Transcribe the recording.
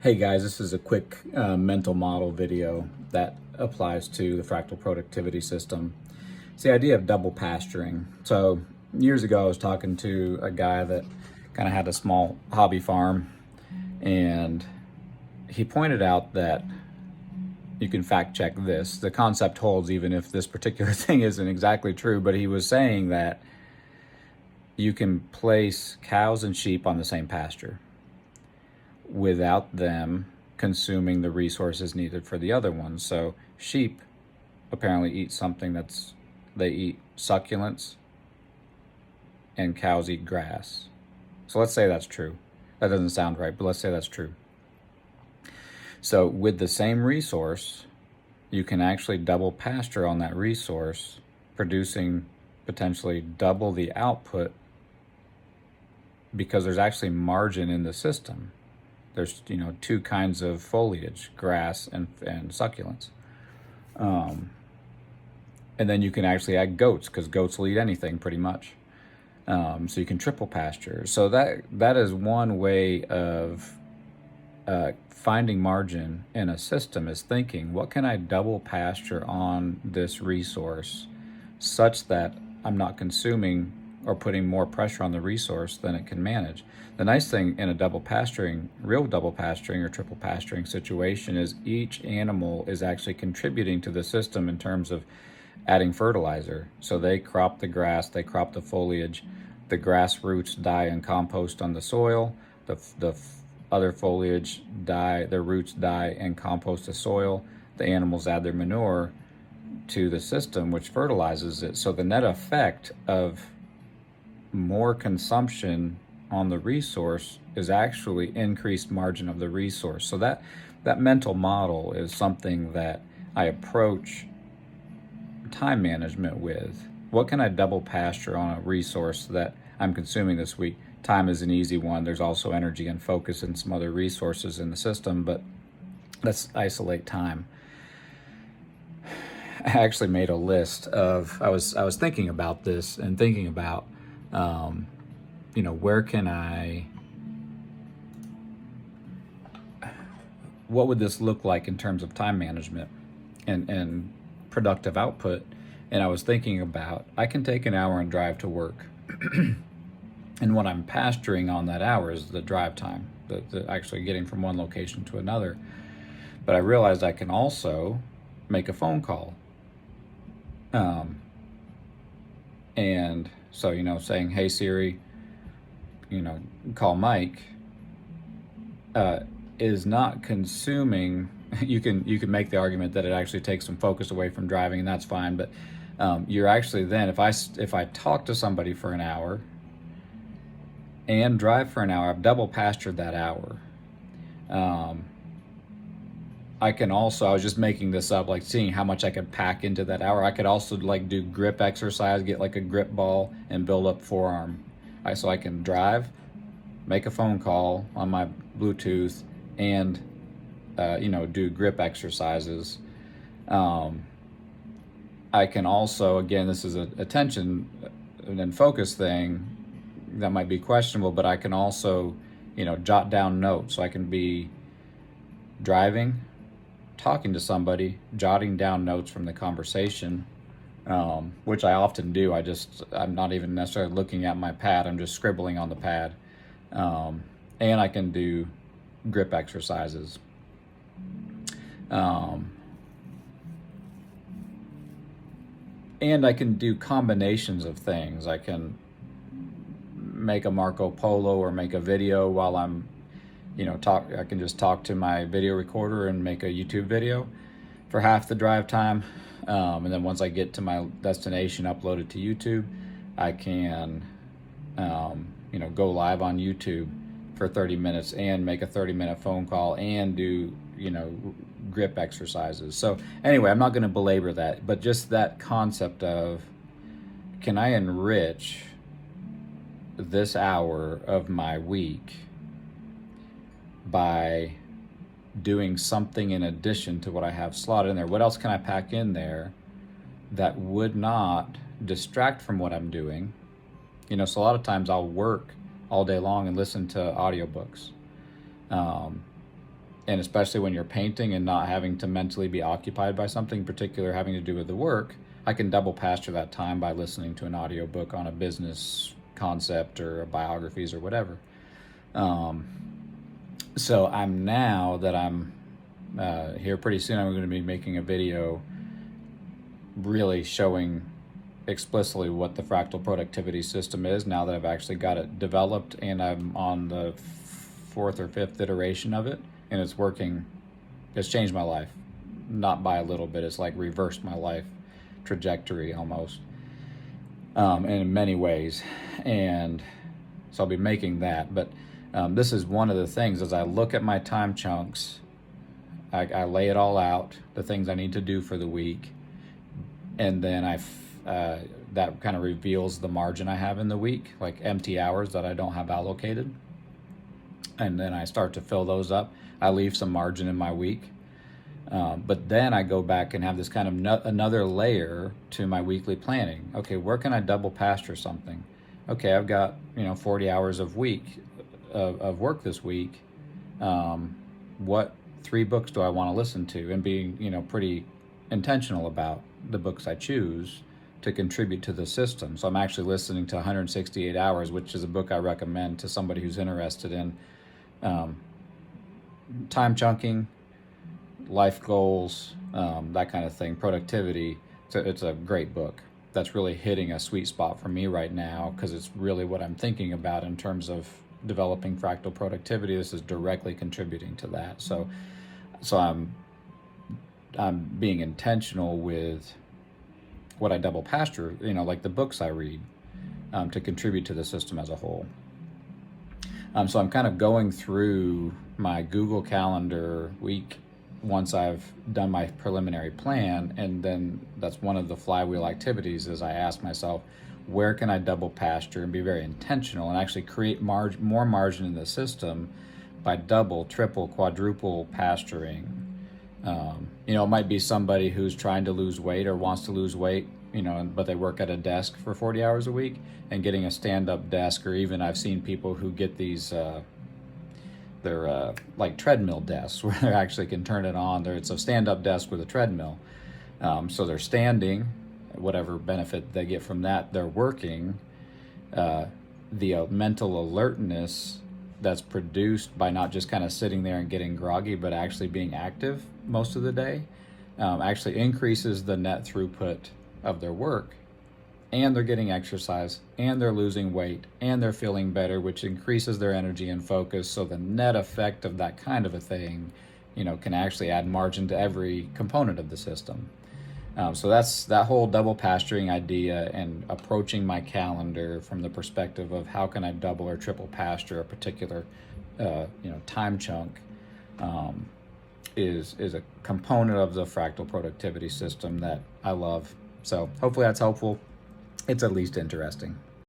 Hey guys, this is a quick mental model video that applies to the fractal productivity system. It's the idea of double pasturing. So years ago I was talking to a guy that kind of had a small hobby farm, and he pointed out that you can fact check this. The concept holds even if this particular thing isn't exactly true, but he was saying that you can place cows and sheep on the same pasture without them consuming the resources needed for the other ones. So sheep apparently eat something they eat succulents, and cows eat grass. So let's say that's true. That doesn't sound right, but let's say that's true. So with the same resource, you can actually double pasture on that resource, producing potentially double the output, because there's actually margin in the system. There's two kinds of foliage, grass and succulents. And then you can actually add goats, because goats will eat anything pretty much. So you can triple pasture. So that is one way of finding margin in a system, is thinking, what can I double pasture on this resource such that I'm not consuming or putting more pressure on the resource than it can manage. The nice thing in a real double pasturing or triple pasturing situation, is each animal is actually contributing to the system in terms of adding fertilizer. So they crop the grass, they crop the foliage, the grass roots die and compost on the soil, the other foliage their roots die and compost the soil, the animals add their manure to the system, which fertilizes it. So the net effect of more consumption on the resource is actually increased margin of the resource. So that mental model is something that I approach time management with. What can I double pasture on a resource that I'm consuming this week? Time is an easy one. There's also energy and focus and some other resources in the system, but let's isolate time. I actually made a list of, I was thinking about this and thinking about where can what would this look like in terms of time management and productive output? And I was thinking about, I can take an hour and drive to work. And what I'm pasturing on that hour is the drive time, the actually getting from one location to another. But I realized I can also make a phone call. And so, saying, hey Siri, call Mike, is not consuming. You can make the argument that it actually takes some focus away from driving, and that's fine. But you're actually then, if I talk to somebody for an hour and drive for an hour, I've double pastured that hour. I can also, I was just making this up, like seeing how much I could pack into that hour. I could also do grip exercise, get like a grip ball and build up forearm. So I can drive, make a phone call on my Bluetooth, and do grip exercises. I can also, again, this is a attention and focus thing that might be questionable, but I can also, jot down notes. So I can be driving, talking to somebody, jotting down notes from the conversation, which I often do. I'm not even necessarily looking at my pad, I'm just scribbling on the pad. And I can do grip exercises. And I can do combinations of things. I can make a Marco Polo or make a video while I'm I can just talk to my video recorder and make a YouTube video for half the drive time. And then once I get to my destination, upload it to YouTube. I can, go live on YouTube for 30 minutes and make a 30-minute phone call and do, grip exercises. So anyway, I'm not going to belabor that, but just that concept of, can I enrich this hour of my week by doing something in addition to what I have slotted in there? What else can I pack in there that would not distract from what I'm doing? So a lot of times I'll work all day long and listen to audiobooks. And especially when you're painting and not having to mentally be occupied by something particular having to do with the work, I can double pasture that time by listening to an audiobook on a business concept or biographies or whatever. Um, so I'm now that I'm here pretty soon, I'm going to be making a video really showing explicitly what the fractal productivity system is, now that I've actually got it developed and I'm on the fourth or fifth iteration of it, and it's working. It's changed my life, not by a little bit. It's like reversed my life trajectory almost, in many ways. And so I'll be making that. But this is one of the things, as I look at my time chunks, I lay it all out, the things I need to do for the week, and then that kind of reveals the margin I have in the week, like empty hours that I don't have allocated. And then I start to fill those up. I leave some margin in my week. But then I go back and have this kind of another layer to my weekly planning. Okay, where can I double pasture something? Okay, I've got 40 hours of work this week. What 3 books do I want to listen to? And being pretty intentional about the books I choose to contribute to the system. So I'm actually listening to 168 Hours, which is a book I recommend to somebody who's interested in time chunking, life goals, that kind of thing, productivity. It's a great book that's really hitting a sweet spot for me right now, because it's really what I'm thinking about in terms of developing fractal productivity. This is directly contributing to that. So I'm being intentional with what I double pasture, like the books I read, to contribute to the system as a whole. So I'm kind of going through my Google Calendar week once I've done my preliminary plan, and then that's one of the flywheel activities is I ask myself, where can I double pasture, and be very intentional and actually create more margin in the system by double, triple, quadruple pasturing. It might be somebody who's trying to lose weight or wants to lose weight, but they work at a desk for 40 hours a week, and getting a stand-up desk, or even I've seen people who get these, they're like treadmill desks where they actually can turn it on. It's a stand-up desk with a treadmill. So they're standing, whatever benefit they get from that, they're working. The mental alertness that's produced by not just kind of sitting there and getting groggy, but actually being active most of the day, actually increases the net throughput of their work. And they're getting exercise, and they're losing weight, and they're feeling better, which increases their energy and focus. So the net effect of that kind of a thing, can actually add margin to every component of the system. So that's that whole double pasturing idea, and approaching my calendar from the perspective of how can I double or triple pasture a particular, time chunk, is a component of the fractal productivity system that I love. So hopefully that's helpful. It's at least interesting.